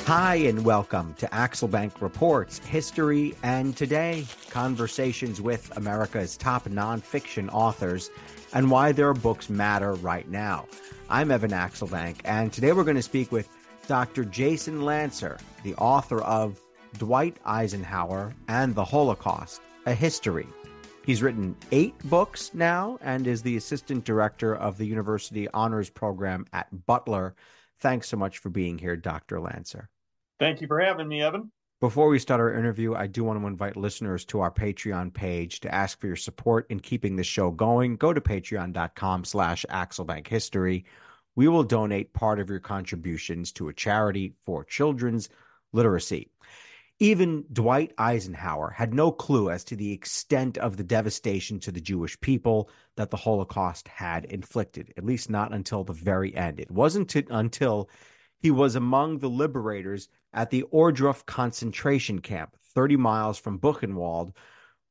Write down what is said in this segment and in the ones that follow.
Hi, and welcome to Axelbank Reports, History and Today, conversations with America's top nonfiction authors and why their books matter right now. I'm Evan Axelbank, and today we're going to speak with Dr. Jason Lantzer, the author of Dwight Eisenhower and the Holocaust, A History. He's written 8 books now and is the assistant director of the University Honors Program at Butler. Thanks so much for being here, Dr. Lantzer. Thank you for having me, Evan. Before we start our interview, I do want to invite listeners to our Patreon page to ask for your support in keeping the show going. Go to patreon.com/AxelbankHistory. We will donate part of your contributions to a charity for children's literacy. Even Dwight Eisenhower had no clue as to the extent of the devastation to the Jewish people that the Holocaust had inflicted, at least not until the very end. It wasn't until he was among the liberators at the Ohrdruf concentration camp, 30 miles from Buchenwald,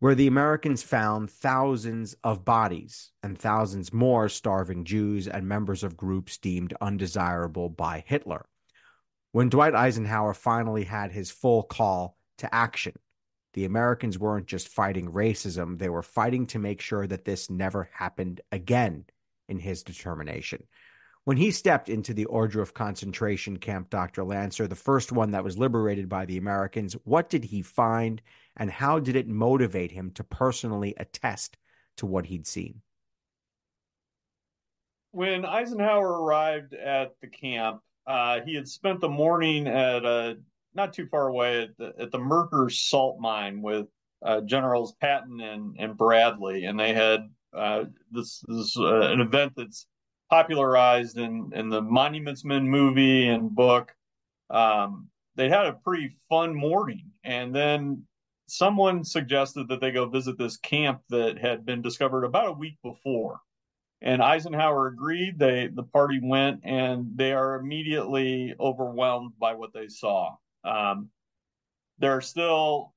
where the Americans found thousands of bodies and thousands more starving Jews and members of groups deemed undesirable by Hitler. When Dwight Eisenhower finally had his full call to action, the Americans weren't just fighting racism, they were fighting to make sure that this never happened again, in his determination. When he stepped into the Ohrdruf concentration camp, Dr. Lantzer, the first one that was liberated by the Americans, what did he find, and how did it motivate him to personally attest to what he'd seen? When Eisenhower arrived at the camp, he had spent the morning at not too far away at the Merker salt mine with Generals Patton and Bradley, and they had this an event that's popularized in the Monuments Men movie and book. They had a pretty fun morning, and then someone suggested that they go visit this camp that had been discovered about a week before. And Eisenhower agreed. The party went, and they are immediately overwhelmed by what they saw. There are still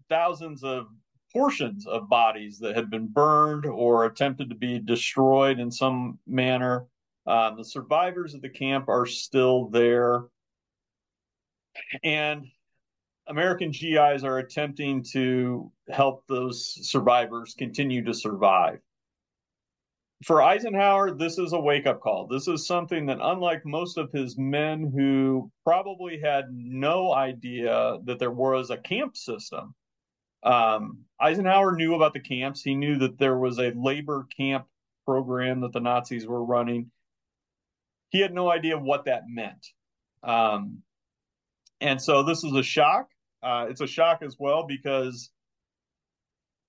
thousands of portions of bodies that had been burned or attempted to be destroyed in some manner. The survivors of the camp are still there, and American GIs are attempting to help those survivors continue to survive. For Eisenhower, this is a wake-up call. This is something that, unlike most of his men who probably had no idea that there was a camp system, Eisenhower knew about the camps. He knew that there was a labor camp program that the Nazis were running. He had no idea what that meant. And so this is a shock. It's a shock as well because,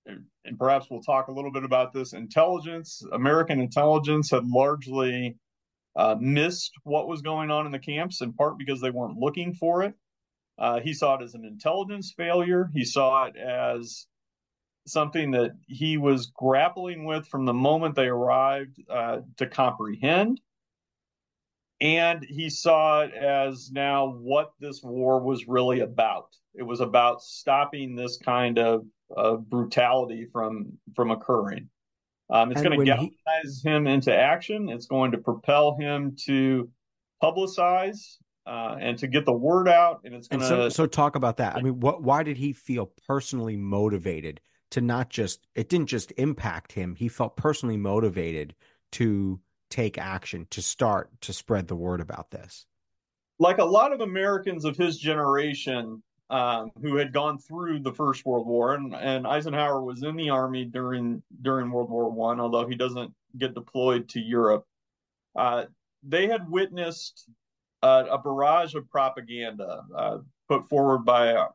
and perhaps we'll talk a little bit about this, American intelligence had largely missed what was going on in the camps, in part because they weren't looking for it. He saw it as an intelligence failure. He saw it as something that he was grappling with from the moment they arrived to comprehend. And he saw it as now what this war was really about. It was about stopping this kind of brutality from occurring. It's going to galvanize him into action. It's going to propel him to publicize and to get the word out. And it's going to. So talk about that. I mean, why did he feel personally motivated to it didn't just impact him. He felt personally motivated to take action, to start to spread the word about this. Like a lot of Americans of his generation who had gone through the First World War, and Eisenhower was in the army during World War I, although he doesn't get deployed to Europe. They had witnessed a barrage of propaganda put forward by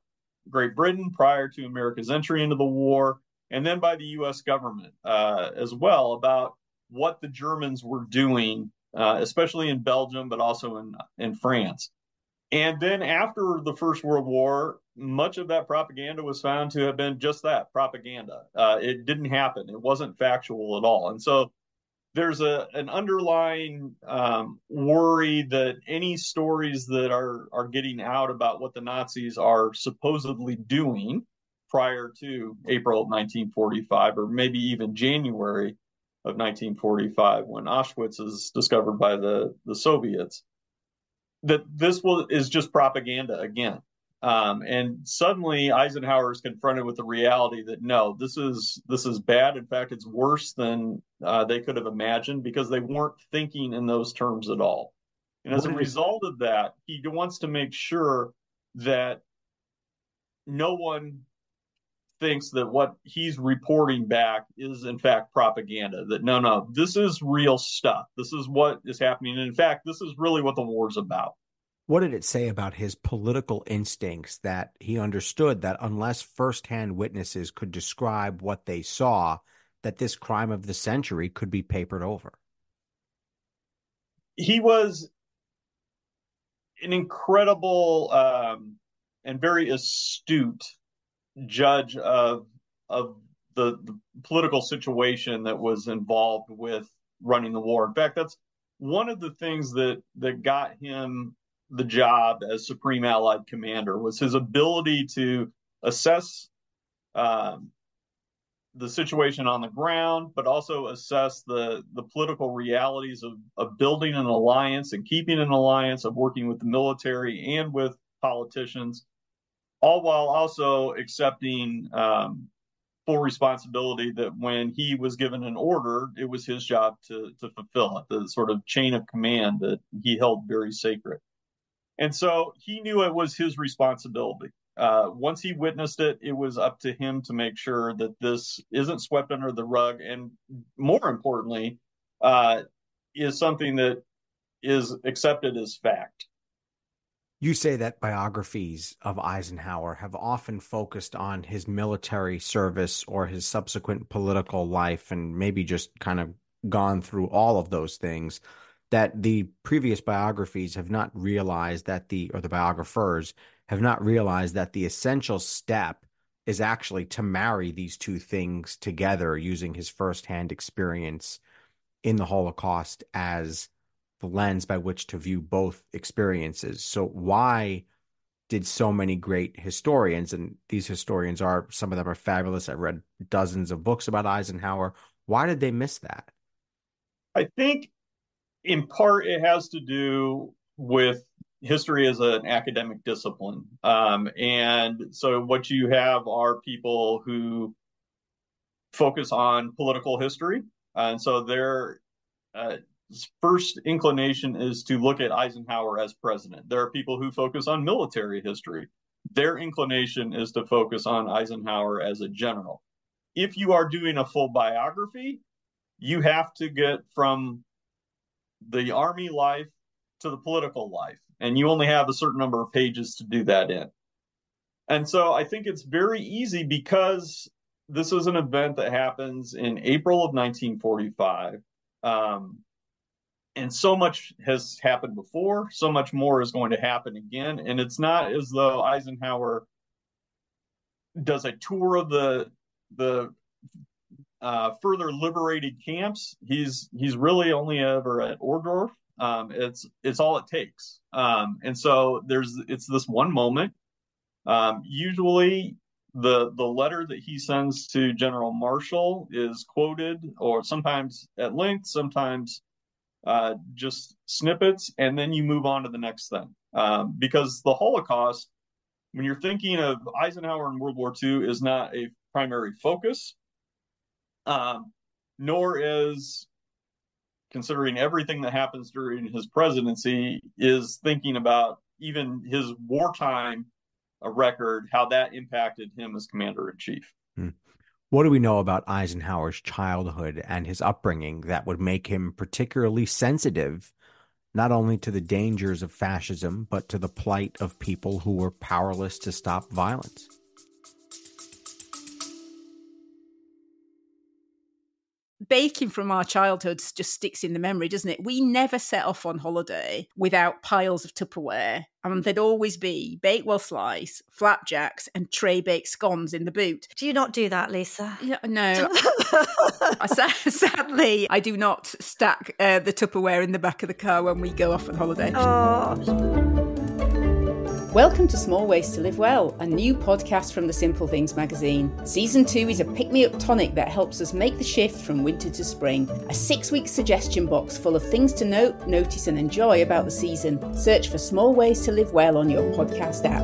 Great Britain prior to America's entry into the war, and then by the U.S. government as well, about what the Germans were doing, especially in Belgium, but also in France. And then after the First World War, much of that propaganda was found to have been just that, propaganda. It didn't happen. It wasn't factual at all. And so there's an underlying worry that any stories that are getting out about what the Nazis are supposedly doing prior to April of 1945, or maybe even January of 1945, when Auschwitz is discovered by the Soviets, that is just propaganda again. And suddenly Eisenhower is confronted with the reality that no, this is bad. In fact, it's worse than they could have imagined, because they weren't thinking in those terms at all. And as a result of that, he wants to make sure that no one thinks that what he's reporting back is in fact propaganda, that no, this is real stuff. This is what is happening. And in fact, this is really what the war's about. What did it say about his political instincts that he understood that unless firsthand witnesses could describe what they saw, that this crime of the century could be papered over? He was an incredible and very astute judge of the political situation that was involved with running the war. In fact, that's one of the things that got him the job as Supreme Allied Commander, was his ability to assess the situation on the ground, but also assess the political realities of building an alliance and keeping an alliance, of working with the military and with politicians, all while also accepting full responsibility that when he was given an order, it was his job to fulfill it, the sort of chain of command that he held very sacred. And so he knew it was his responsibility. Once he witnessed it, it was up to him to make sure that this isn't swept under the rug, and more importantly, is something that is accepted as fact. You say that biographies of Eisenhower have often focused on his military service or his subsequent political life, and maybe just kind of gone through all of those things, that the previous biographies have not realized that the biographers have not realized that the essential step is actually to marry these two things together, using his firsthand experience in the Holocaust as the lens by which to view both experiences. So why did so many great historians, and these historians are, some of them are fabulous, I've read dozens of books about Eisenhower, why did they miss that? I think in part it has to do with history as an academic discipline. And so what you have are people who focus on political history. And so their first inclination is to look at Eisenhower as president. There are people who focus on military history. Their inclination is to focus on Eisenhower as a general. If you are doing a full biography, you have to get from the army life to the political life, and you only have a certain number of pages to do that in. And so I think it's very easy, because this is an event that happens in April of 1945. And so much has happened before, so much more is going to happen again. And it's not as though Eisenhower does a tour of the further liberated camps. He's really only ever at Ohrdruf. It's all it takes. And so it's this one moment. Usually the letter that he sends to General Marshall is quoted, or sometimes at length, sometimes just snippets, and then you move on to the next thing. Because the Holocaust, when you're thinking of Eisenhower in World War II, is not a primary focus, nor is, considering everything that happens during his presidency, is thinking about even his wartime record, how that impacted him as commander-in-chief. What do we know about Eisenhower's childhood and his upbringing that would make him particularly sensitive, not only to the dangers of fascism, but to the plight of people who were powerless to stop violence? Baking from our childhoods just sticks in the memory, doesn't it? We never set off on holiday without piles of Tupperware. And there'd always be Bakewell slice, flapjacks, and tray-baked scones in the boot. Do you not do that, Lisa? No. Sadly, I do not stack the Tupperware in the back of the car when we go off on holiday. Oh. Welcome to Small Ways to Live Well, a new podcast from the Simple Things magazine. Season 2 is a pick-me-up tonic that helps us make the shift from winter to spring. A 6-week suggestion box full of things to note, notice and enjoy about the season. Search for Small Ways to Live Well on your podcast app.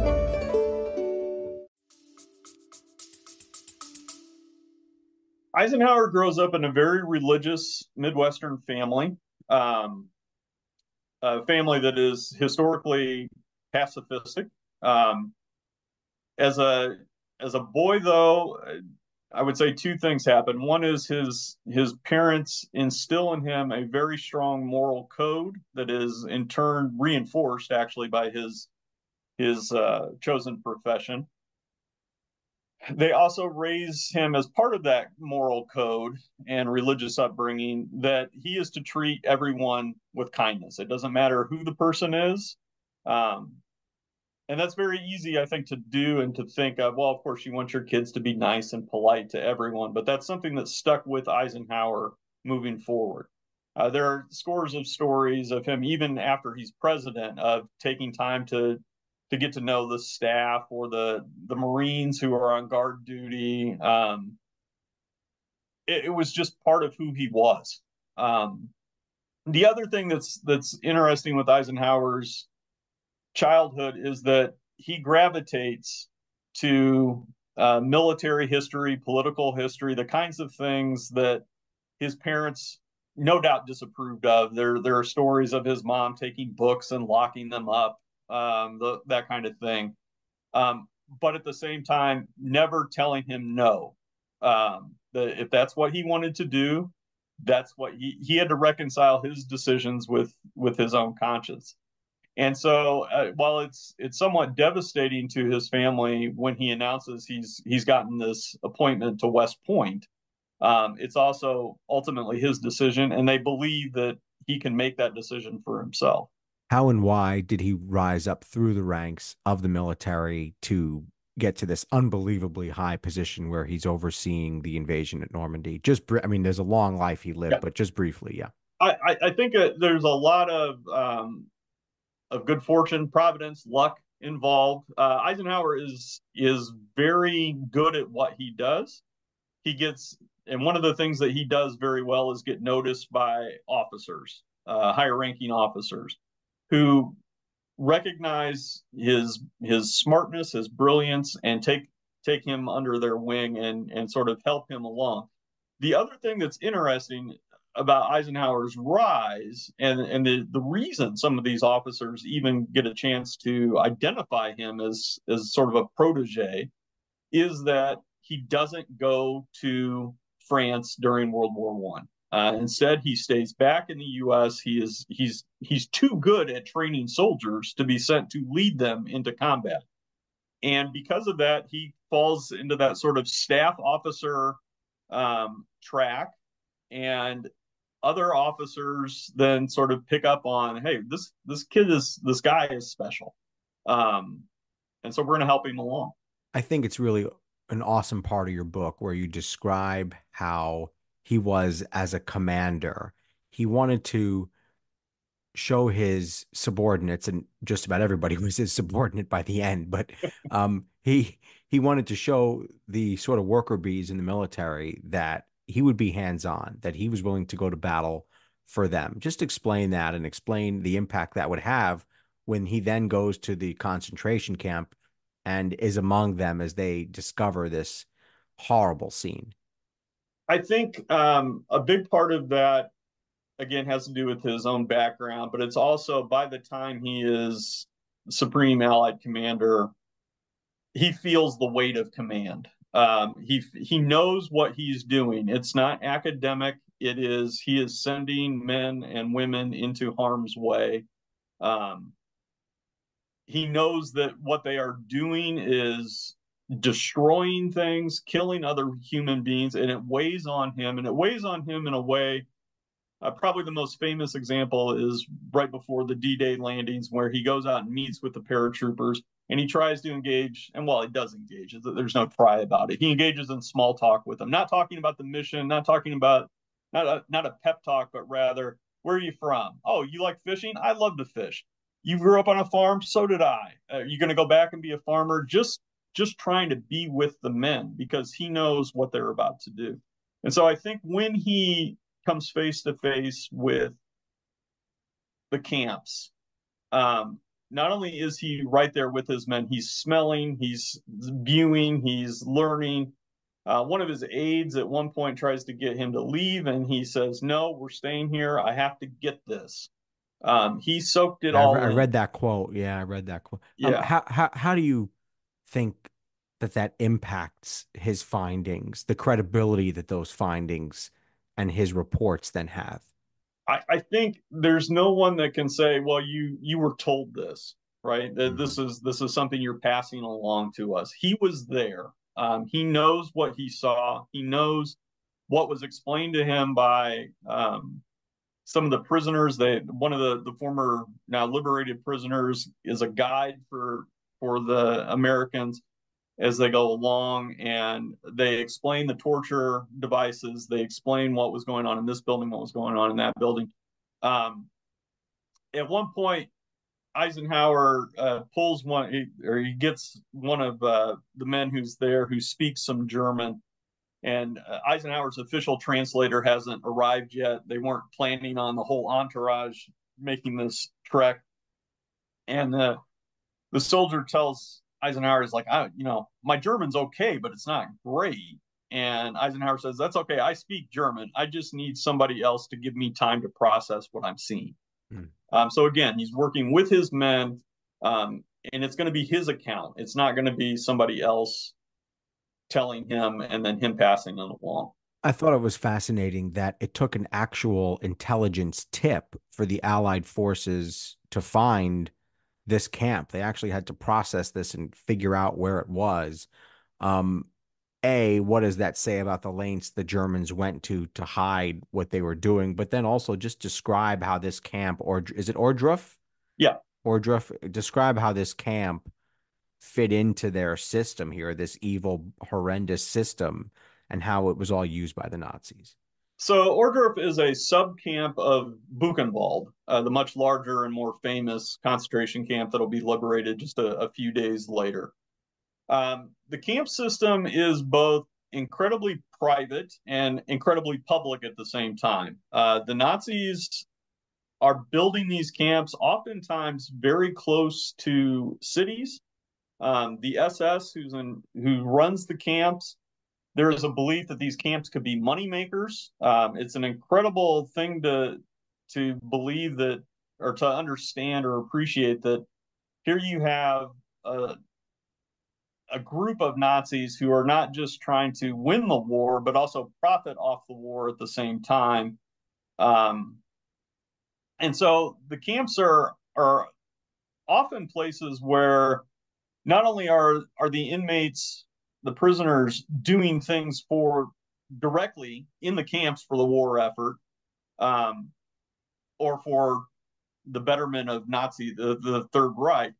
Eisenhower grows up in a very religious Midwestern family, a family that is historically pacifistic. As a boy, though, I would say two things happen. One is his parents instill in him a very strong moral code that is in turn reinforced actually by his chosen profession. They also raise him as part of that moral code and religious upbringing that he is to treat everyone with kindness. It doesn't matter who the person is. And that's very easy, I think, to do and to think of. Well, of course, you want your kids to be nice and polite to everyone, but that's something that stuck with Eisenhower moving forward. There are scores of stories of him, even after he's president, of taking time to get to know the staff or the Marines who are on guard duty. It was just part of who he was. The other thing that's interesting with Eisenhower's childhood is that he gravitates to military history, political history, the kinds of things that his parents no doubt disapproved of. There are stories of his mom taking books and locking them up, that kind of thing. But at the same time, never telling him no. If that's what he wanted to do, that's what he had to reconcile his decisions with his own conscience. And so while it's somewhat devastating to his family when he announces he's gotten this appointment to West Point, it's also ultimately his decision, and they believe that he can make that decision for himself. How and why did he rise up through the ranks of the military to get to this unbelievably high position where he's overseeing the invasion at Normandy? There's a long life he lived, but just briefly, yeah. I think there's a lot of good fortune, providence, luck involved. Eisenhower is very good at what he does. And one of the things that he does very well is get noticed by officers, higher ranking officers, who recognize his smartness, his brilliance, and take him under their wing and sort of help him along. The other thing that's interesting about Eisenhower's rise and the reason some of these officers even get a chance to identify him as sort of a protege is that he doesn't go to France during World War I. Instead, he stays back in the U.S. He's too good at training soldiers to be sent to lead them into combat. And because of that, he falls into that sort of staff officer track, and other officers then sort of pick up on, hey, this guy is special. And so we're going to help him along. I think it's really an awesome part of your book where you describe how he was as a commander. He wanted to show his subordinates, and just about everybody was his subordinate by the end, but he wanted to show the sort of worker bees in the military that he would be hands-on, that he was willing to go to battle for them. Just explain that and explain the impact that would have when he then goes to the concentration camp and is among them as they discover this horrible scene. I think a big part of that, again, has to do with his own background, but it's also by the time he is Supreme Allied Commander, he feels the weight of command. He knows what he's doing. It's not academic. He is sending men and women into harm's way. He knows that what they are doing is destroying things, killing other human beings, and it weighs on him. And it weighs on him in a way. Probably the most famous example is right before the D-Day landings, where he goes out and meets with the paratroopers, and he tries to engage. And while he does engage, there's no try about it. He engages in small talk with them, not talking about the mission, not talking about not a pep talk, but rather, where are you from? Oh, you like fishing? I love to fish. You grew up on a farm, so did I. You're going to go back and be a farmer, just trying to be with the men because he knows what they're about to do. And so I think when he comes face to face with the camps, not only is he right there with his men, he's smelling, he's viewing, he's learning. One of his aides at one point tries to get him to leave, and he says, "No, we're staying here. I have to get this." He soaked it all I in. read that quote. Yeah, I read that quote. Yeah. How do you think that impacts his findings, the credibility that those findings and his reports then have? I think there's no one that can say, "Well, you were told this, right? That Mm-hmm. this is something you're passing along to us." He was there. He knows what he saw. He knows what was explained to him by some of the prisoners. One of the former now liberated prisoners is a guide for the Americans as they go along, and they explain the torture devices. They explain what was going on in this building, what was going on in that building. Um, at one point, Eisenhower pulls one, or he gets one of the men who's there who speaks some German, and Eisenhower's official translator hasn't arrived yet. They weren't planning on the whole entourage making this trek, and the soldier tells Eisenhower, is like, my German's okay, but it's not great. And Eisenhower says, "That's okay. I speak German. I just need somebody else to give me time to process what I'm seeing." Mm. So again, he's working with his men, and it's going to be his account. It's not going to be somebody else telling him and then him passing it along. I thought it was fascinating that it took an actual intelligence tip for the Allied forces to find this camp. They actually had to process this and figure out where it was. Um, what does that say about the lengths the Germans went to hide what they were doing? But then also just describe how this camp, or is it Ohrdruf? Yeah. Ohrdruf, describe how this camp fit into their system here, this evil, horrendous system, and how it was all used by the Nazis. So Ohrdruf is a sub camp of Buchenwald, the much larger and more famous concentration camp that'll be liberated just a few days later. The camp system is both incredibly private and incredibly public at the same time. The Nazis are building these camps oftentimes very close to cities. The SS, who runs the camps, there is a belief that these camps could be money makers. It's an incredible thing to believe that, or to understand or appreciate that here you have a group of Nazis who are not just trying to win the war, but also profit off the war at the same time. Um, and so the camps are often places where not only are the inmates, the prisoners, doing things for directly in the camps for the war effort, um, or for the betterment of the Third Reich,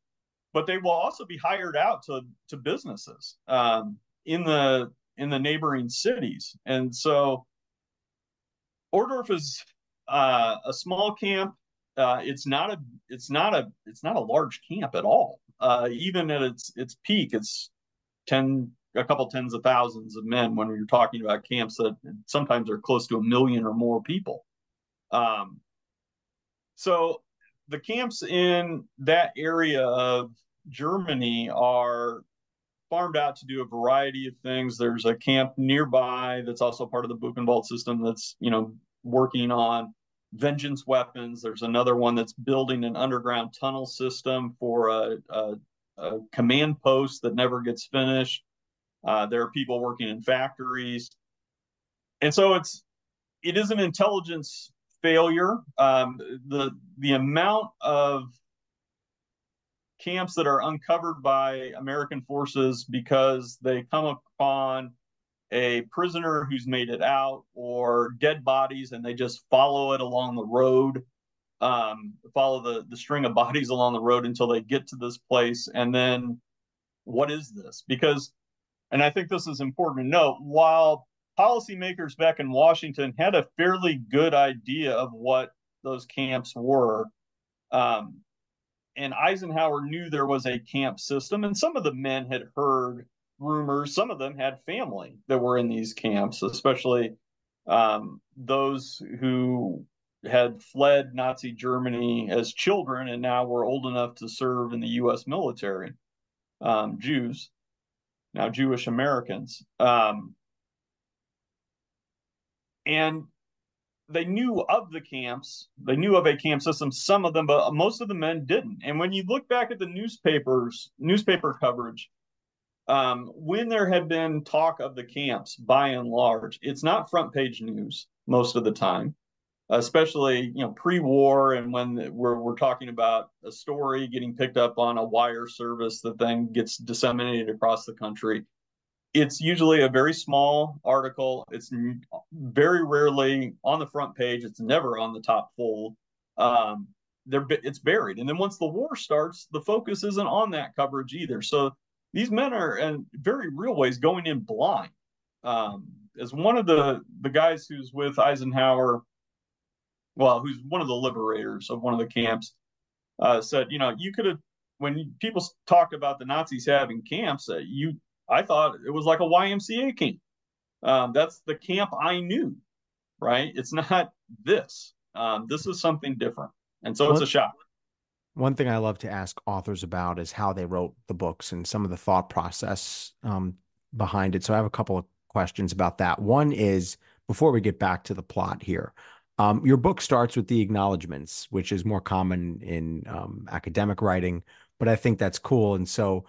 but they will also be hired out to businesses in the neighboring cities. And so Ohrdruf is a small camp. It's not a large camp at all. Even at its peak, it's a couple tens of thousands of men when you're talking about camps that sometimes are close to 1 million or more people. Um, so the camps in that area of Germany are farmed out to do a variety of things. There's a camp nearby that's also part of the Buchenwald system that's, working on vengeance weapons. There's another one that's building an underground tunnel system for a command post that never gets finished. There are people working in factories. And so it is an intelligence failure. The amount of camps that are uncovered by American forces because they come upon a prisoner who's made it out, or dead bodies, and they just follow it along the road, follow the string of bodies along the road until they get to this place. And then what is this? Because, and I think this is important to note, while policymakers back in Washington had a fairly good idea of what those camps were, um, and Eisenhower knew there was a camp system, and some of the men had heard rumors. Some of them had family that were in these camps, especially those who had fled Nazi Germany as children and now were old enough to serve in the U.S. military. Jews, now Jewish Americans. And they knew of the camps. They knew of a camp system, some of them, but most of the men didn't. And when you look back at the newspaper coverage, when there had been talk of the camps, by and large, it's not front page news most of the time, especially pre-war, and when we're talking about a story getting picked up on a wire service that then gets disseminated across the country. It's usually a very small article. It's very rarely on the front page. It's never on the top fold. It's buried. And then once the war starts, the focus isn't on that coverage either. So these men are, in very real ways, going in blind. As one of the guys who's with Eisenhower, well, who's one of the liberators of one of the camps, said, you could have, when people talked about the Nazis having camps, I thought it was like a YMCA camp. That's the camp I knew, right? It's not this. This is something different. And so it's a shock. One thing I love to ask authors about is how they wrote the books and some of the thought process behind it. So I have a couple of questions about that. One is, before we get back to the plot here, your book starts with the acknowledgments, which is more common in academic writing, but I think that's cool. And so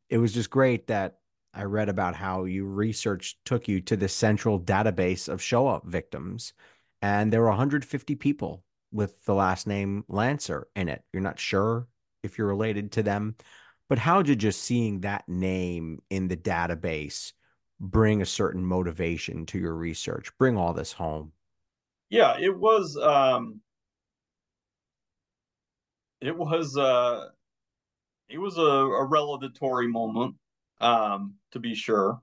it was just great that I read about how your research took you to the central database of Shoah victims, and there were 150 people with the last name Lantzer in it. You're not sure if you're related to them, but how did just seeing that name in the database bring a certain motivation to your research, bring all this home? Yeah, it was a revelatory moment, to be sure.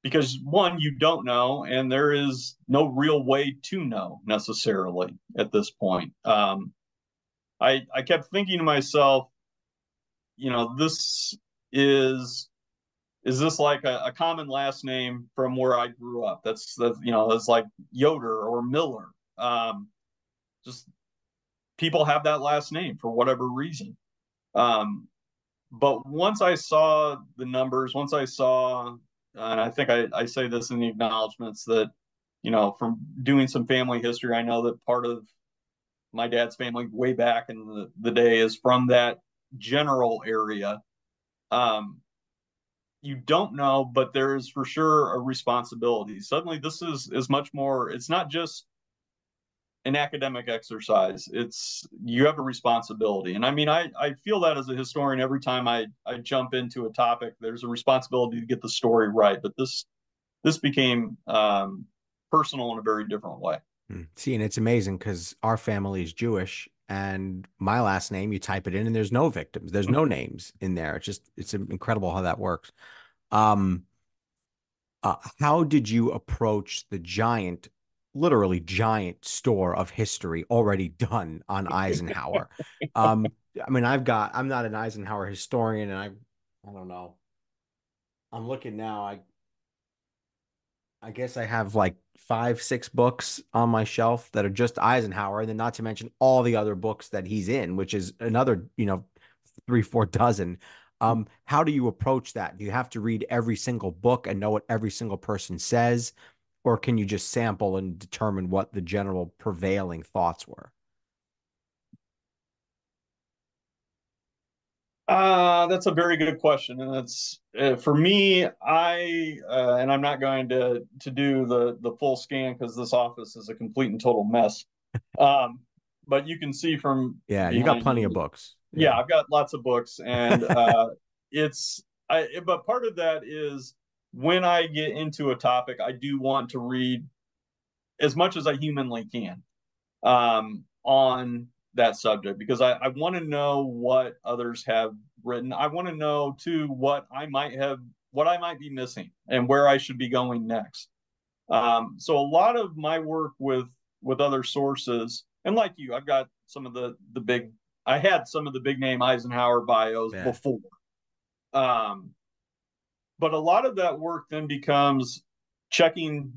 Because one, you don't know, and there is no real way to know necessarily at this point. I kept thinking to myself, this is this like a common last name from where I grew up? That's like Yoder or Miller. Just people have that last name for whatever reason. But once I saw the numbers, once I saw, and I think I say this in the acknowledgments, that, from doing some family history, I know that part of my dad's family way back in the day is from that general area. You don't know, but there is for sure a responsibility. Suddenly, this is much more. It's not just an academic exercise. You have a responsibility. And I mean, I feel that as a historian, every time I jump into a topic, there's a responsibility to get the story right. But this became personal in a very different way. See, and it's amazing because our family is Jewish, and my last name, you type it in and there's no victims. There's no names in there. It's incredible how that works. How did you approach the literally giant store of history already done on Eisenhower? I mean, I'm not an Eisenhower historian, and I don't know. I'm looking now. I guess I have like 5, 6 books on my shelf that are just Eisenhower, and then not to mention all the other books that he's in, which is another, 3, 4 dozen. How do you approach that? Do you have to read every single book and know what every single person says? Or can you just sample and determine what the general prevailing thoughts were? That's a very good question, and that's for me. And I'm not going to do the full scan because this office is a complete and total mess. But you can see from you got plenty of books. Yeah, I've got lots of books, and but part of that is when I get into a topic, I do want to read as much as I humanly can on that subject, because I want to know what others have written. I want to know too what I might be missing and where I should be going next. So a lot of my work with other sources, and like you, I've got some of the big I had some of the big name Eisenhower bios before. But a lot of that work then becomes checking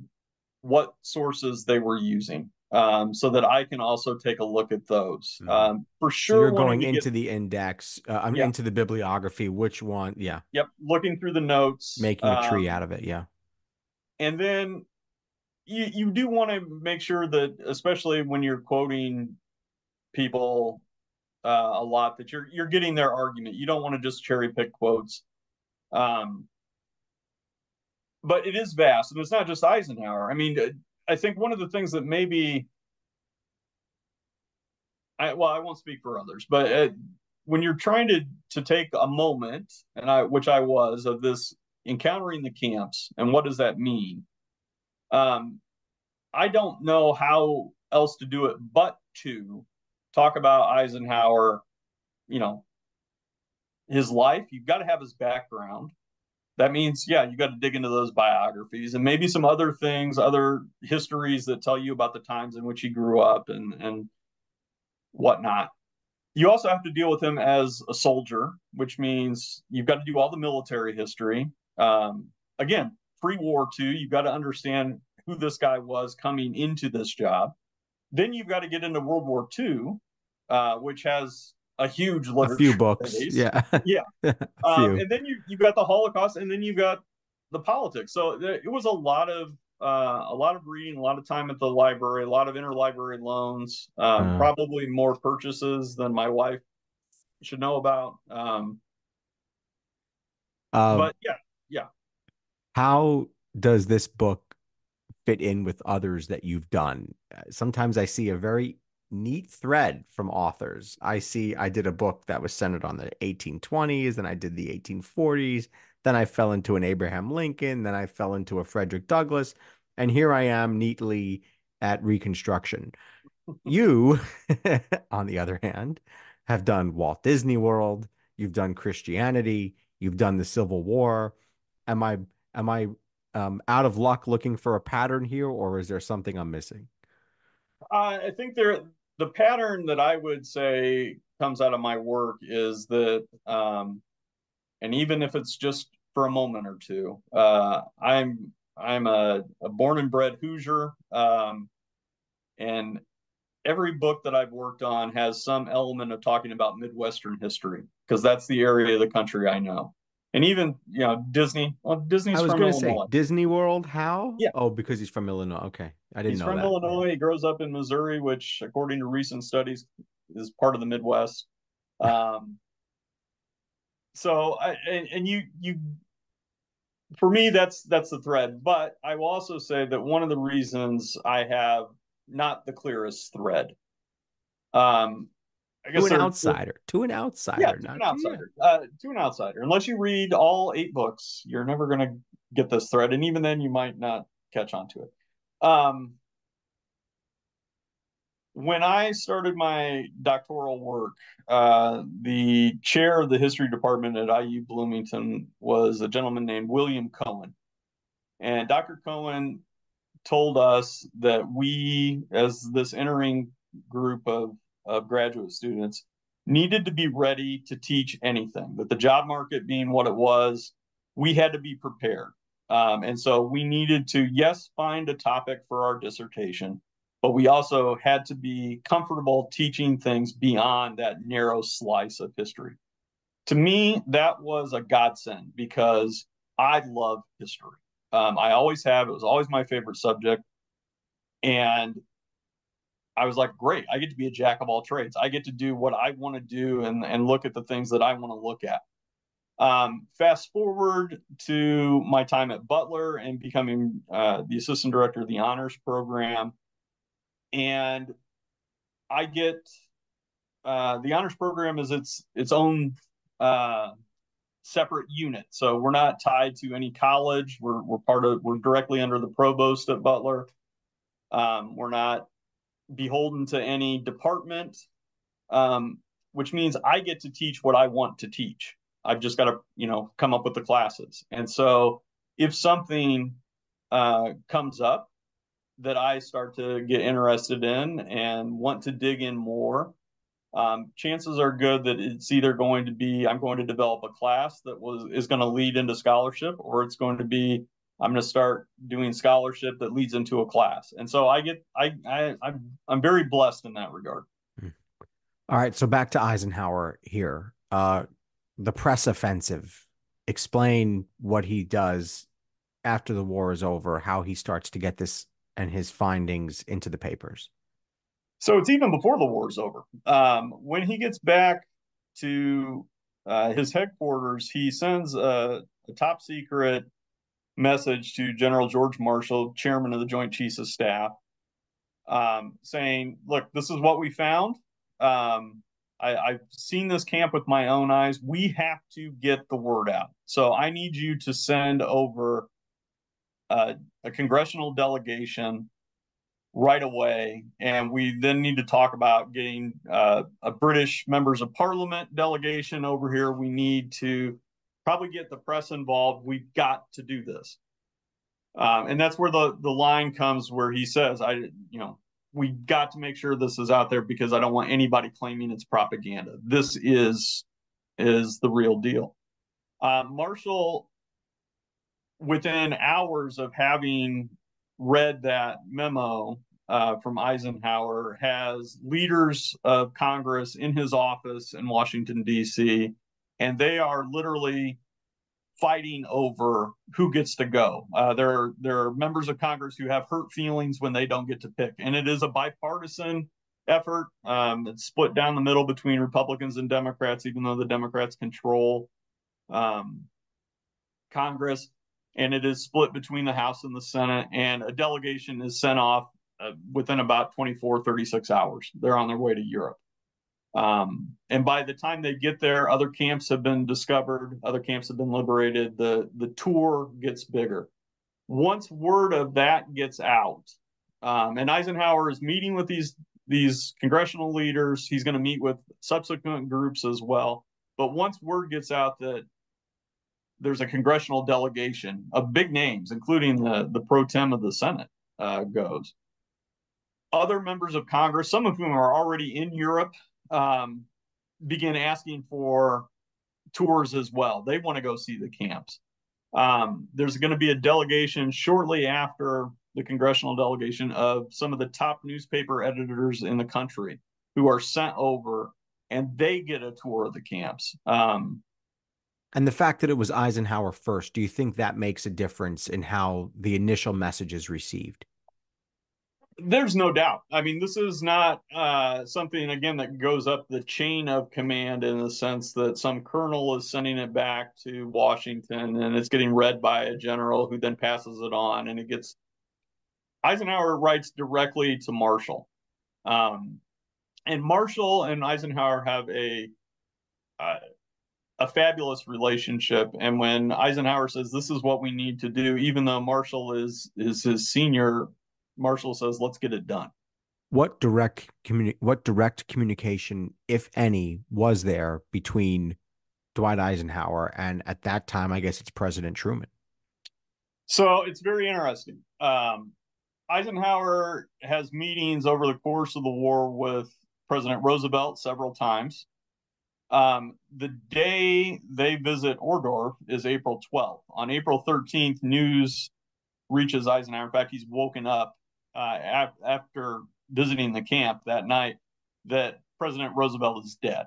what sources they were using, so that I can also take a look at those. For So sure, you're going into the index, yeah, into the bibliography, which one? Yeah. yep, looking through the notes, Making a tree out of it. Yeah. and then you do want to make sure that, especially when you're quoting people a lot, that you're getting their argument. You don't want to just cherry pick quotes. But it is vast, and it's not just Eisenhower. I mean, I think one of the things that maybe, I won't speak for others, but when you're trying to take a moment, which I was, of this encountering the camps, and what does that mean? I don't know how else to do it but to talk about Eisenhower, you know, his life. You've got to have his background. That means, yeah, you got to dig into those biographies and maybe some other things, other histories that tell you about the times in which he grew up and whatnot. You also have to deal with him as a soldier, which means you've got to do all the military history. Again, pre-war too, you've got to understand who this guy was coming into this job. Then you've got to get into World War II, which has a huge literature. A few books, base. yeah. Yeah. A few. And then you've got the Holocaust, and then you've got the politics. So it was a lot of reading, a lot of time at the library, a lot of interlibrary loans, probably more purchases than my wife should know about. But yeah. How does this book fit in with others that you've done? Sometimes I see a very neat thread from authors. I did a book that was centered on the 1820s, then I did the 1840s, then I fell into an Abraham Lincoln, then I fell into a Frederick Douglass, and here I am neatly at Reconstruction. You, on the other hand, have done Walt Disney World, you've done Christianity, you've done the Civil War. Am I out of luck looking for a pattern here, or is there something I'm missing? I think the pattern that I would say comes out of my work is that, and even if it's just for a moment or two, I'm a born and bred Hoosier, and every book that I've worked on has some element of talking about Midwestern history, because that's the area of the country I know. And even, Disney. Well, Disney's I was from going to say Illinois. Disney World. How? Yeah. Oh, because he's from Illinois. Okay. I didn't He's know from that. Illinois. He grows up in Missouri, which, according to recent studies, is part of the Midwest. So for me, that's the thread. But I will also say that one of the reasons I have not the clearest thread, I guess To an outsider. To an outsider. Yeah, to an outsider. To an outsider. Unless you read all 8 books, you're never going to get this thread, and even then, you might not catch on to it. When I started my doctoral work, the chair of the history department at IU Bloomington was a gentleman named William Cohen. And Dr. Cohen told us that we, as this entering group of graduate students, needed to be ready to teach anything, that the job market being what it was, we had to be prepared. And so we needed to, yes, find a topic for our dissertation, but we also had to be comfortable teaching things beyond that narrow slice of history. To me, that was a godsend, because I love history. I always have. It was always my favorite subject. And I was like, great, I get to be a jack of all trades. I get to do what I want to do and look at the things that I want to look at. Fast forward to my time at Butler and becoming the assistant director of the honors program. And I get the honors program is its own separate unit. So we're not tied to any college. We're directly under the provost at Butler. We're not beholden to any department, which means I get to teach what I want to teach. I've just got to, come up with the classes. And so if something comes up that I start to get interested in and want to dig in more, chances are good that it's either going to be I'm going to develop a class that is going to lead into scholarship, or it's going to be I'm going to start doing scholarship that leads into a class. And so I'm very blessed in that regard. All right, so back to Eisenhower here. The press offensive. Explain what he does after the war is over, how he starts to get this and his findings into the papers. So it's even before the war is over. When he gets back to his headquarters, he sends a top secret message to General George Marshall, chairman of the Joint Chiefs of Staff, saying, look, this is what we found. I've seen this camp with my own eyes. We have to get the word out. So I need you to send over a congressional delegation right away. And we then need to talk about getting a British members of parliament delegation over here. We need to probably get the press involved. We've got to do this. And that's where the line comes where he says, we got to make sure this is out there because I don't want anybody claiming it's propaganda. This is the real deal. Marshall, within hours of having read that memo from Eisenhower, has leaders of Congress in his office in Washington, D.C., and they are literally fighting over who gets to go. There are members of Congress who have hurt feelings when they don't get to pick, and it is a bipartisan effort. It's split down the middle between Republicans and Democrats, even though the Democrats control Congress, and it is split between the House and the Senate, and a delegation is sent off within about 36 hours. They're on their way to Europe. And by the time they get there, other camps have been discovered, other camps have been liberated. The tour gets bigger. Once word of that gets out, and Eisenhower is meeting with these congressional leaders, he's going to meet with subsequent groups as well. But once word gets out that there's a congressional delegation of big names, including the pro tem of the Senate, goes. Other members of Congress, some of whom are already in Europe, begin asking for tours as well. They want to go see the camps. There's going to be a delegation shortly after the congressional delegation of some of the top newspaper editors in the country who are sent over, and they get a tour of the camps. And the fact that it was Eisenhower first, do you think that makes a difference in how the initial message is received? There's no doubt. I mean, this is not something, again, that goes up the chain of command in the sense that some colonel is sending it back to Washington and it's getting read by a general who then passes it on, and it gets Eisenhower writes directly to Marshall. And Marshall and Eisenhower have a fabulous relationship. And when Eisenhower says, this is what we need to do, even though Marshall is his senior, Marshall says, let's get it done. What direct communication, if any, was there between Dwight Eisenhower and, at that time, I guess it's President Truman? So it's very interesting. Eisenhower has meetings over the course of the war with President Roosevelt several times. The day they visit Ohrdruf is April 12th. On April 13th, news reaches Eisenhower. In fact, he's woken up after visiting the camp that night that President Roosevelt is dead.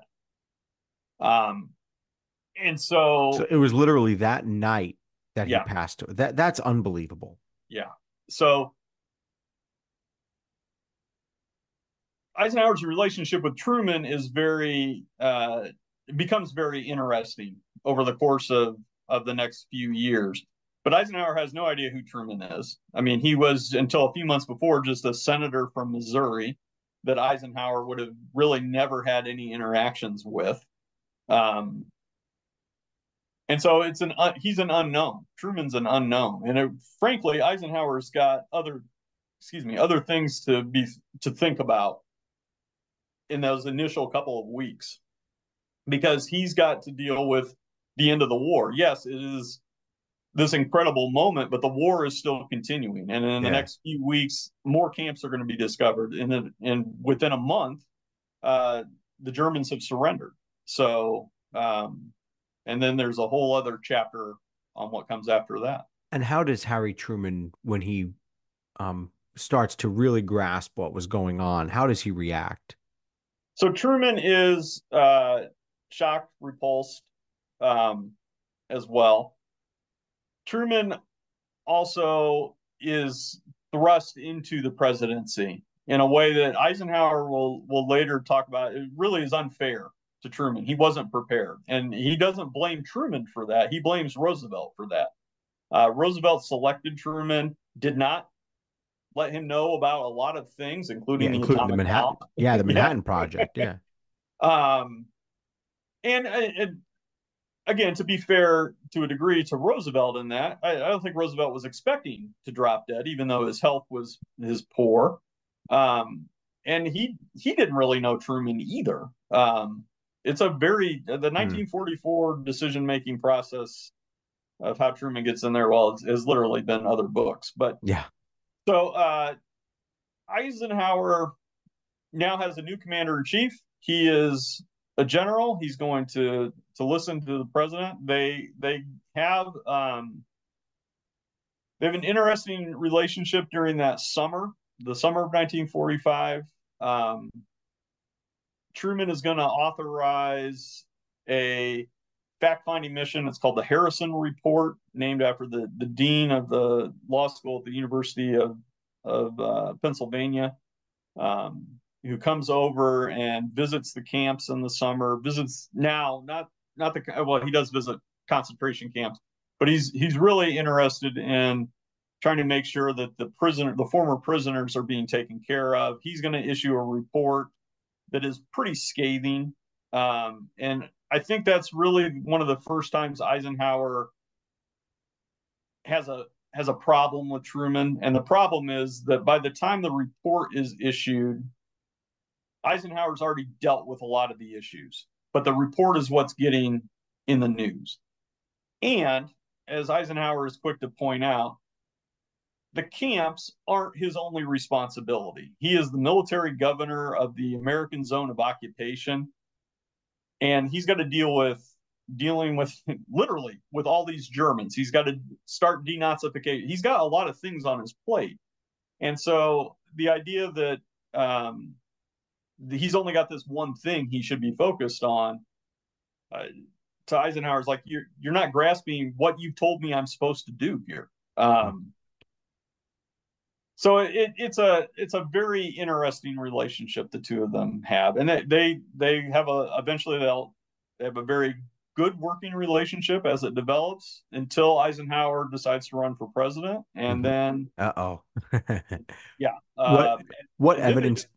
And so it was literally that night that he passed. That's unbelievable. Yeah. So Eisenhower's relationship with Truman is becomes very interesting over the course of the next few years. But Eisenhower has no idea who Truman is. I mean, he was, until a few months before, just a senator from Missouri that Eisenhower would have really never had any interactions with. And so he's an unknown. Truman's an unknown. And frankly, Eisenhower's got other things to think about in those initial couple of weeks, because he's got to deal with the end of the war. Yes, it is this incredible moment, but the war is still continuing. And in the next few weeks, more camps are going to be discovered. And within a month, the Germans have surrendered. So, and then there's a whole other chapter on what comes after that. And how does Harry Truman, when he starts to really grasp what was going on, how does he react? So Truman is shocked, repulsed as well. Truman also is thrust into the presidency in a way that Eisenhower will later talk about. It really is unfair to Truman. He wasn't prepared, and he doesn't blame Truman for that. He blames Roosevelt for that. Roosevelt selected Truman, did not let him know about a lot of things, including the atomic Manhattan, bomb. the Manhattan Project, yeah. And again, to be fair to a degree to Roosevelt in that, I don't think Roosevelt was expecting to drop dead, even though his health was poor. And he didn't really know Truman either. It's the 1944 decision-making process of how Truman gets in there, well, has literally been other books. But yeah. So Eisenhower now has a new commander-in-chief. He is a general. He's going to listen to the president. They have an interesting relationship during that summer, the summer of 1945. Truman is going to authorize a fact-finding mission. It's called the Harrison Report, named after the dean of the law school at the University of Pennsylvania, who comes over and visits the camps in the summer. Visits now, he does visit concentration camps, but he's really interested in trying to make sure that the former prisoners are being taken care of. He's going to issue a report that is pretty scathing, and I think that's really one of the first times Eisenhower has a problem with Truman. And the problem is that by the time the report is issued, Eisenhower's already dealt with a lot of the issues, but the report is what's getting in the news. And as Eisenhower is quick to point out, the camps aren't his only responsibility. He is the military governor of the American zone of occupation, and he's got to dealing with literally with all these Germans. He's got to start denazification. He's got a lot of things on his plate. And so the idea that he's only got this one thing he should be focused on, to Eisenhower's like, you're not grasping what you've told me I'm supposed to do here. So it's a very interesting relationship the two of them have, and they have eventually they have a very good working relationship as it develops until Eisenhower decides to run for president, and then yeah. What evidence?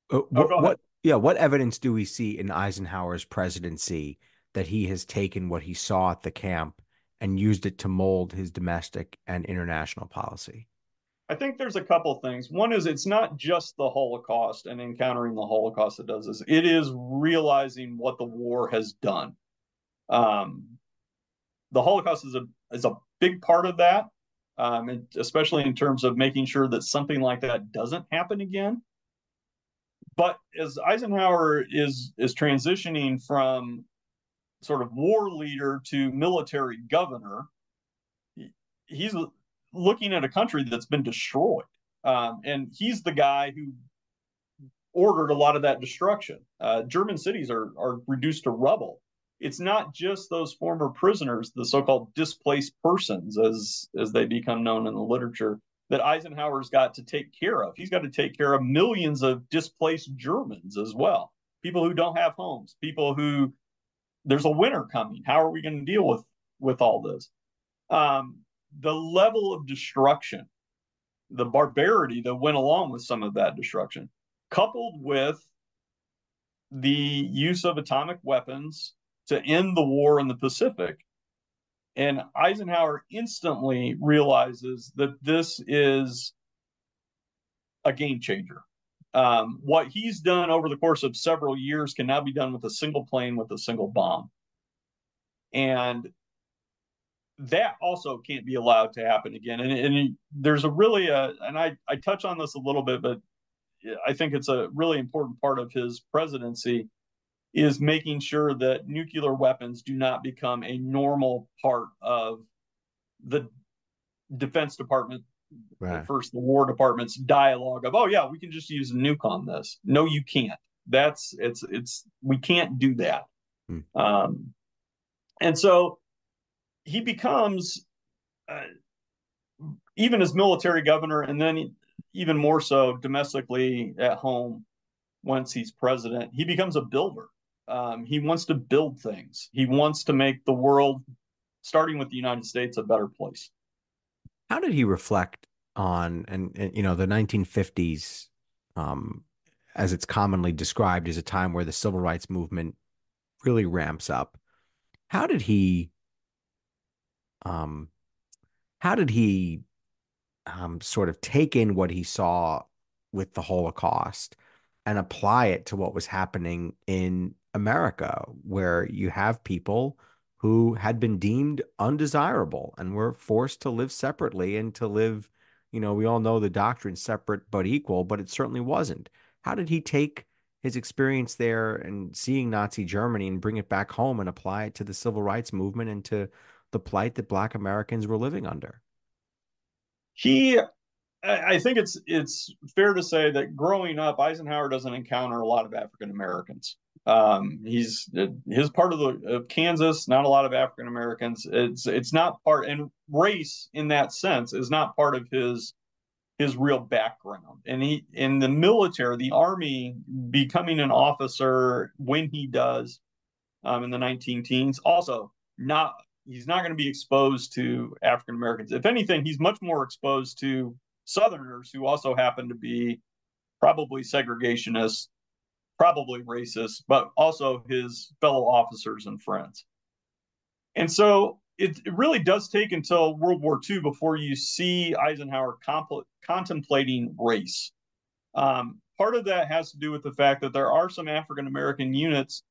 What evidence do we see in Eisenhower's presidency that he has taken what he saw at the camp and used it to mold his domestic and international policy? I think there's a couple things. One is it's not just the Holocaust and encountering the Holocaust that does this. It is realizing what the war has done. The Holocaust is a big part of that, and especially in terms of making sure that something like that doesn't happen again. But as Eisenhower is transitioning from sort of war leader to military governor, he's looking at a country that's been destroyed. And he's the guy who ordered a lot of that destruction. German cities are reduced to rubble. It's not just those former prisoners, the so-called displaced persons, as they become known in the literature, that Eisenhower's got to take care of. He's got to take care of millions of displaced Germans as well. People who don't have homes, people who, there's a winter coming. How are we going to deal with all this? The level of destruction, the barbarity that went along with some of that destruction, coupled with the use of atomic weapons to end the war in the Pacific. And Eisenhower instantly realizes that this is a game changer. What he's done over the course of several years can now be done with a single plane, with a single bomb. And that also can't be allowed to happen again. And there's and I touch on this a little bit, but I think it's a really important part of his presidency. is making sure that nuclear weapons do not become a normal part of the Defense Department, Right. first the War Department's dialogue of, oh yeah, we can just use a nuke on this. No, you can't. We can't do that. And so he becomes, even as military governor, and then even more so domestically at home once he's president, he becomes a builder. He wants to build things. He wants to make the world, starting with the United States, a better place. How did he reflect on, and the 1950s, as it's commonly described, as a time where the civil rights movement really ramps up? How did he, um, how did he sort of take in what he saw with the Holocaust and apply it to what was happening in America, where you have people who had been deemed undesirable and were forced to live separately and to live, we all know the doctrine separate but equal, but it certainly wasn't. How did he take his experience there and seeing Nazi Germany and bring it back home and apply it to the civil rights movement and to the plight that Black Americans were living under? I think it's fair to say that growing up, Eisenhower doesn't encounter a lot of African Americans. He's his part of Kansas, not a lot of African Americans. It's not part, and race in that sense is not part of his real background. And he, in the military, the Army, becoming an officer when he does, in the 19 teens, also not, he's not going to be exposed to African Americans. If anything, he's much more exposed to Southerners who also happen to be probably segregationists, probably racist, but also his fellow officers and friends. And so it really does take until World War II before you see Eisenhower contemplating race. Part of that has to do with the fact that there are some African American units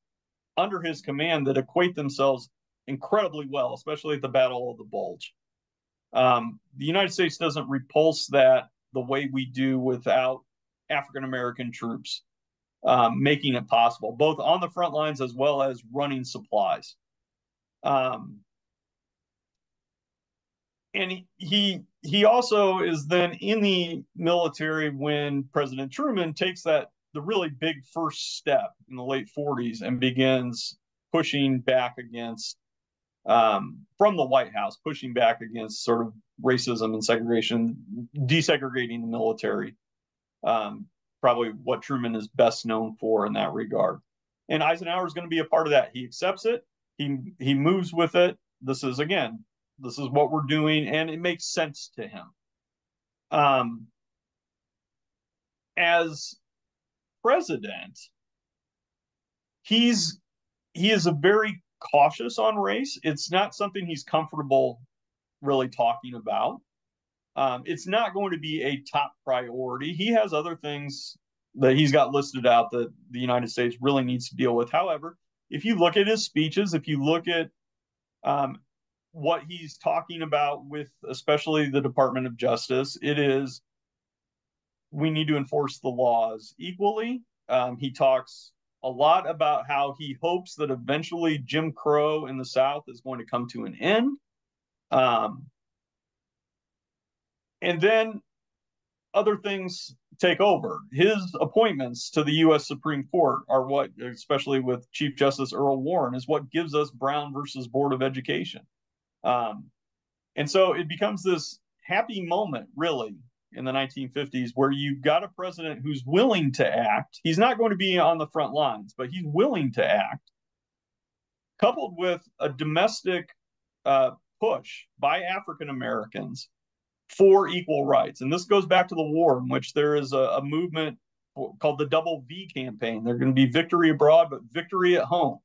under his command that equate themselves incredibly well, especially at the Battle of the Bulge. The United States doesn't repulse that the way we do without African American troops, making it possible, both on the front lines as well as running supplies. And he also is then in the military when President Truman takes the really big first step in the late 40s and begins pushing back against, from the White House, pushing back against sort of racism and segregation, desegregating the military. Probably what Truman is best known for in that regard. And Eisenhower is going to be a part of that. He accepts it. He moves with it. This is what we're doing, and it makes sense to him. As president, he is a very cautious on race. It's not something he's comfortable really talking about. It's not going to be a top priority. He has other things that he's got listed out that the United States really needs to deal with. However, if you look at his speeches, if you look at what he's talking about with especially the Department of Justice, it is, we need to enforce the laws equally. He talks a lot about how he hopes that eventually Jim Crow in the South is going to come to an end. And then other things take over. His appointments to the U.S. Supreme Court are what, especially with Chief Justice Earl Warren, is what gives us Brown versus Board of Education. And so it becomes this happy moment, really, in the 1950s, where you've got a president who's willing to act. He's not going to be on the front lines, but he's willing to act, coupled with a domestic push by African Americans for equal rights. And this goes back to the war, in which there is a movement called the Double V campaign. They're going to be victory abroad, but victory at home.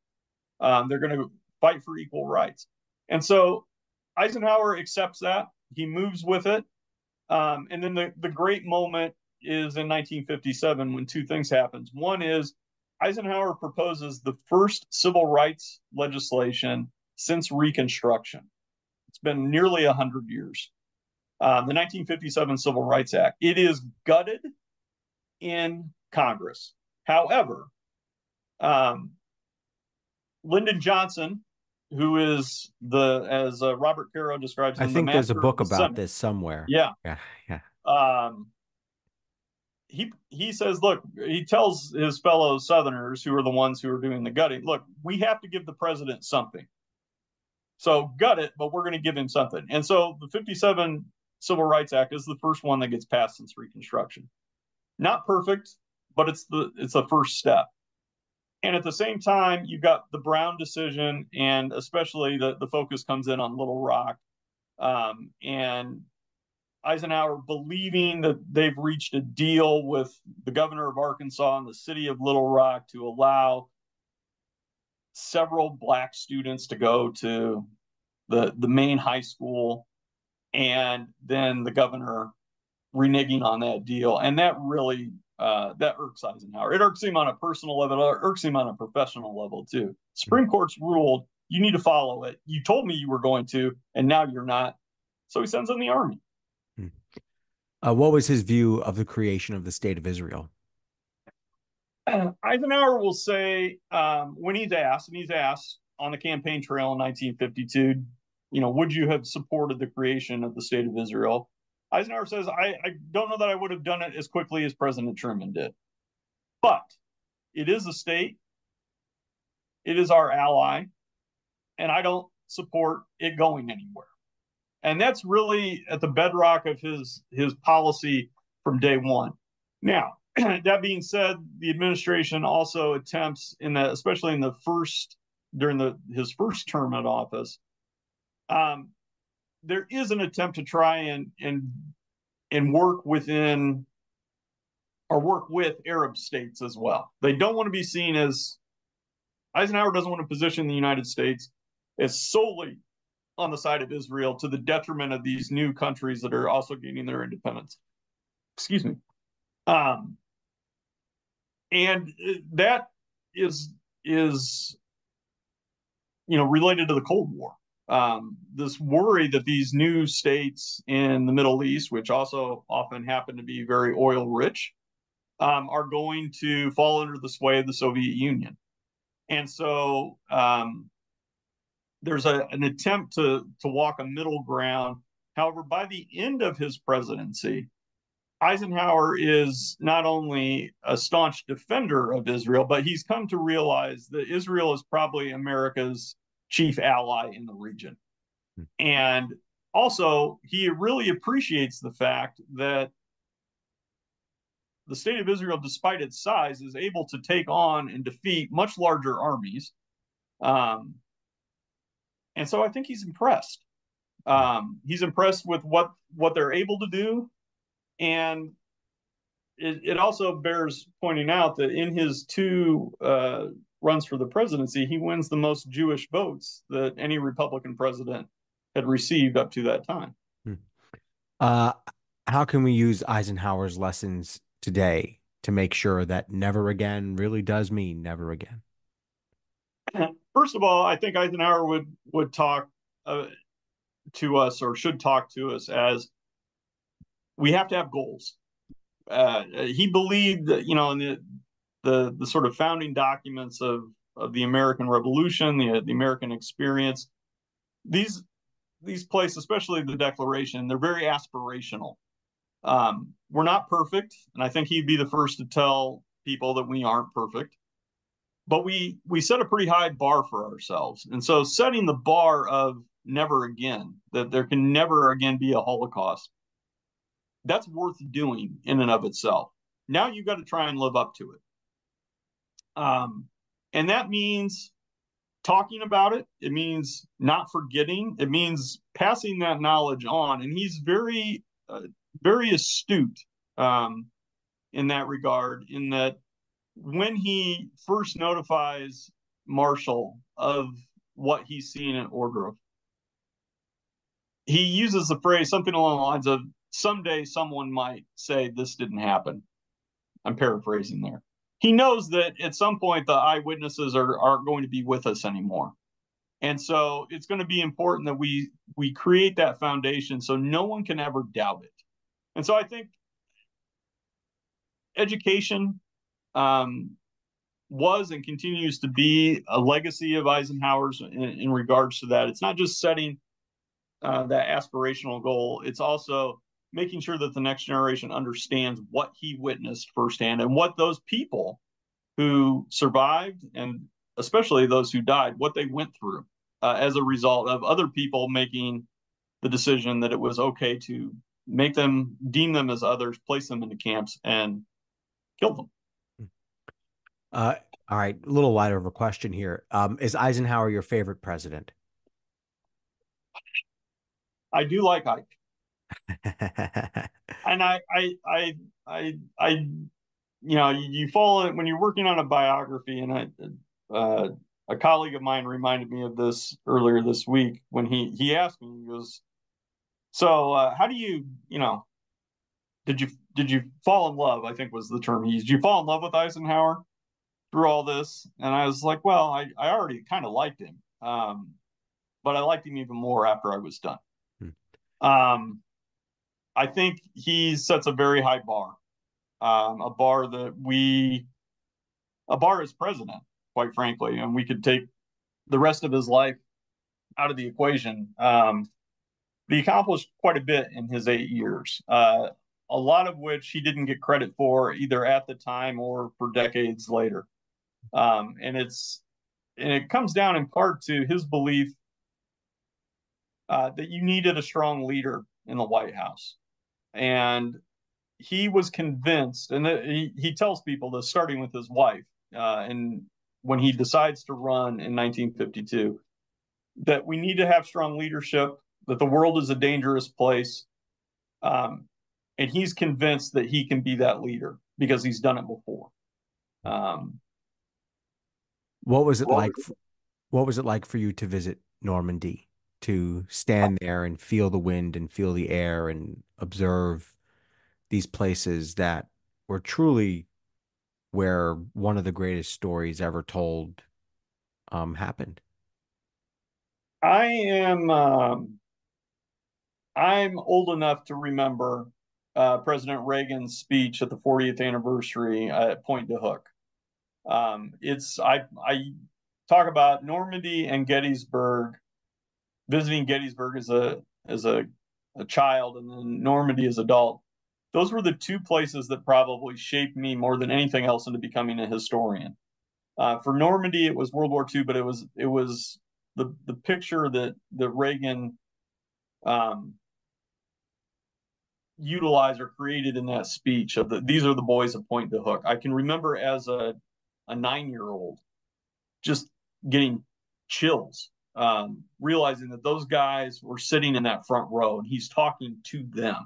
They're going to fight for equal rights. And so Eisenhower accepts that. He moves with it. And then the great moment is in 1957 when two things happen. One is Eisenhower proposes the first civil rights legislation since Reconstruction. It's been nearly 100 years. The 1957 Civil Rights Act. It is gutted in Congress. However, Lyndon Johnson, who is as Robert Caro describes I him, the think there's a master of book the about Senate. this somewhere. Yeah. Yeah. He says, look, he tells his fellow Southerners, who are the ones who are doing the gutting, look, we have to give the president something. So gut it, but we're going to give him something. And so the 57 Civil Rights Act is the first one that gets passed since Reconstruction. Not perfect, but it's the first step. And at the same time, you've got the Brown decision, and especially the focus comes in on Little Rock. And Eisenhower believing that they've reached a deal with the governor of Arkansas and the city of Little Rock to allow several black students to go to the main high school, and then the governor reneging on that deal. And that really that irks Eisenhower. It irks him on a personal level. It irks him on a professional level too. Supreme Court's ruled, you need to follow it. You told me you were going to, and now you're not. So he sends in the army. What was his view of the creation of the state of Israel? Eisenhower will say, when he's asked, and he's asked on the campaign trail in 1952, would you have supported the creation of the state of Israel? Eisenhower says, I don't know that I would have done it as quickly as President Truman did. But it is a state. It is our ally. And I don't support it going anywhere. And that's really at the bedrock of his policy from day one. Now, that being said, the administration also attempts especially in during his first term in office, there is an attempt to try and work within or work with Arab states as well. They don't want to be seen as Eisenhower doesn't want to position the United States as solely on the side of Israel to the detriment of these new countries that are also gaining their independence. Excuse me. And that is related to the Cold War. This worry that these new states in the Middle East, which also often happen to be very oil rich, are going to fall under the sway of the Soviet Union. And so there's an attempt to walk a middle ground. However, by the end of his presidency, Eisenhower is not only a staunch defender of Israel, but he's come to realize that Israel is probably America's chief ally in the region. And also, he really appreciates the fact that the state of Israel, despite its size, is able to take on and defeat much larger armies. And so I think he's impressed. He's impressed with what they're able to do. And it also bears pointing out that in his two runs for the presidency, he wins the most Jewish votes that any Republican president had received up to that time. How can we use Eisenhower's lessons today to make sure that never again really does mean never again? First of all, I think Eisenhower would talk to us, or should talk to us, as we have to have goals. He believed that, in the sort of founding documents of the American Revolution, the American experience, these places, especially the Declaration, they're very aspirational. We're not perfect, and I think he'd be the first to tell people that we aren't perfect. But we set a pretty high bar for ourselves. And so setting the bar of never again, that there can never again be a Holocaust, that's worth doing in and of itself. Now you've got to try and live up to it. And that means talking about it. It means not forgetting. It means passing that knowledge on. And he's very, very astute in that regard, in that when he first notifies Marshall of what he's seen at Ohrdruf, he uses the phrase something along the lines of, someday someone might say this didn't happen. I'm paraphrasing there. He knows that at some point the eyewitnesses aren't going to be with us anymore. And so it's going to be important that we create that foundation so no one can ever doubt it. And so I think education, was and continues to be a legacy of Eisenhower's in regards to that. It's not just setting that aspirational goal, it's also making sure that the next generation understands what he witnessed firsthand and what those people who survived, and especially those who died, what they went through as a result of other people making the decision that it was okay to make them, deem them as others, place them into camps, and kill them. All right, a little lighter of a question here. Is Eisenhower your favorite president? I do like Ike, and you fall in, when you're working on a biography, and a colleague of mine reminded me of this earlier this week when he asked me, he goes, so how do did you fall in love? I think was the term he used. Did you fall in love with Eisenhower through all this? And I was like, well, I already kind of liked him, but I liked him even more after I was done. I think he sets a very high bar, a bar as president, quite frankly, and we could take the rest of his life out of the equation. He accomplished quite a bit in his 8 years, a lot of which he didn't get credit for either at the time or for decades later. And it comes down in part to his belief that you needed a strong leader in the White House. And he was convinced, and he tells people this, starting with his wife, and when he decides to run in 1952, that we need to have strong leadership, that the world is a dangerous place. And he's convinced that he can be that leader because he's done it before. What was it like? What was it like for you to visit Normandy, to stand there and feel the wind and feel the air and observe these places that were truly where one of the greatest stories ever told happened? I'm old enough to remember President Reagan's speech at the 40th anniversary at Pointe du Hoc. I talk about Normandy and Gettysburg, visiting Gettysburg as a child, and then Normandy as adult. Those were the two places that probably shaped me more than anything else into becoming a historian. For Normandy, it was World War II, but it was the picture that Reagan utilized or created in that speech of these are the boys of Pointe du Hoc. I can remember as a 9-year-old just getting chills, realizing that those guys were sitting in that front row and he's talking to them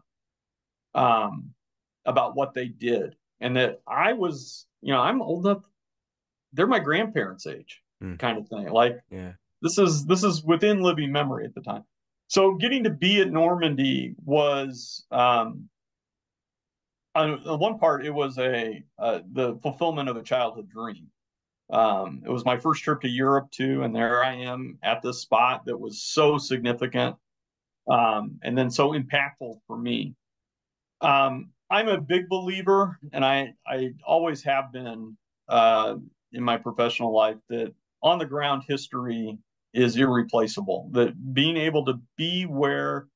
about what they did, and that I was, I'm old enough. They're my grandparents' age, kind of thing. Like, yeah, this is within living memory at the time. So getting to be at Normandy was, on one part, it was the fulfillment of a childhood dream. It was my first trip to Europe too, and there I am at this spot that was so significant, and then so impactful for me. I'm a big believer, and I always have been in my professional life, that on the ground history is irreplaceable. That being able to be where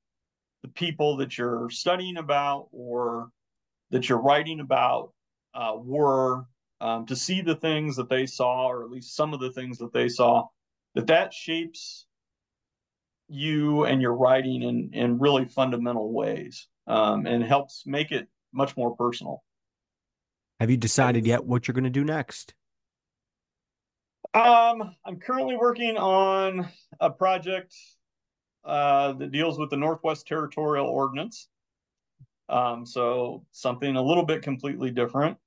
the people that you're studying about or that you're writing about were, to see the things that they saw, or at least some of the things that they saw, that shapes you and your writing in really fundamental ways, and helps make it much more personal. Have you decided yet what you're going to do next? I'm currently working on a project that deals with the Northwest Territorial Ordinance. So something a little bit completely different.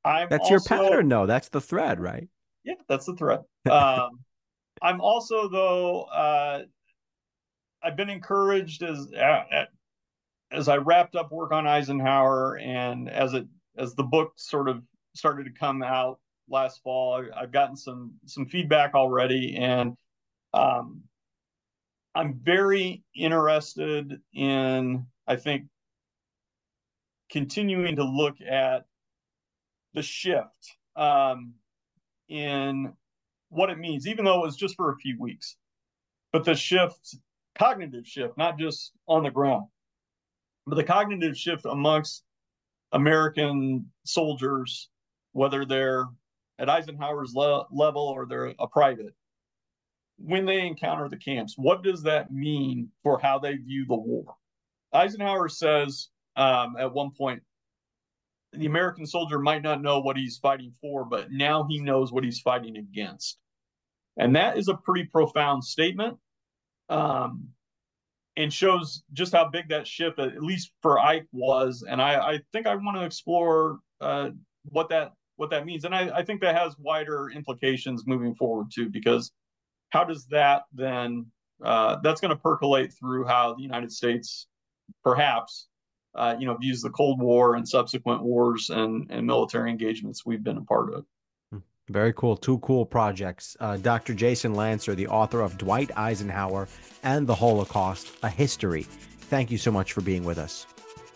That's your pattern, though. That's the thread, right? Yeah, that's the thread. I'm also, though, I've been encouraged as I wrapped up work on Eisenhower, and as the book sort of started to come out last fall, I've gotten some feedback already, and I'm very interested in, I think, continuing to look at the shift. in what it means, even though it was just for a few weeks. But the shift, cognitive shift, not just on the ground, but the cognitive shift amongst American soldiers, whether they're at Eisenhower's level or they're a private, when they encounter the camps, what does that mean for how they view the war? Eisenhower says at one point, the American soldier might not know what he's fighting for, but now he knows what he's fighting against. And that is a pretty profound statement, and shows just how big that shift, at least for Ike, was. And I think I want to explore what that means. And I think that has wider implications moving forward too, because how does that then, that's going to percolate through how the United States perhaps views the Cold War and subsequent wars and military engagements we've been a part of. Very cool. Two cool projects. Dr. Jason Lantzer, the author of Dwight Eisenhower and the Holocaust, A History. Thank you so much for being with us.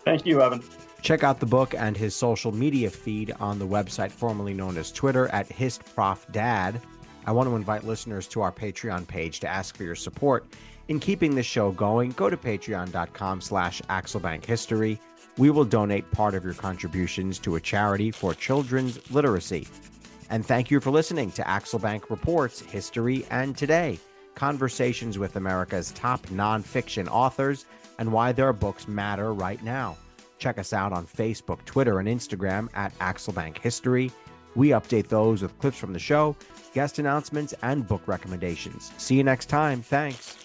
Thank you, Evan. Check out the book and his social media feed on the website formerly known as Twitter at HistProfDad. I want to invite listeners to our Patreon page to ask for your support. In keeping this show going, go to patreon.com/AxelBankHistory. We will donate part of your contributions to a charity for children's literacy. And thank you for listening to Axelbank Reports, History and Today, conversations with America's top nonfiction authors and why their books matter right now. Check us out on Facebook, Twitter, and Instagram at Axelbank History. We update those with clips from the show, guest announcements, and book recommendations. See you next time. Thanks.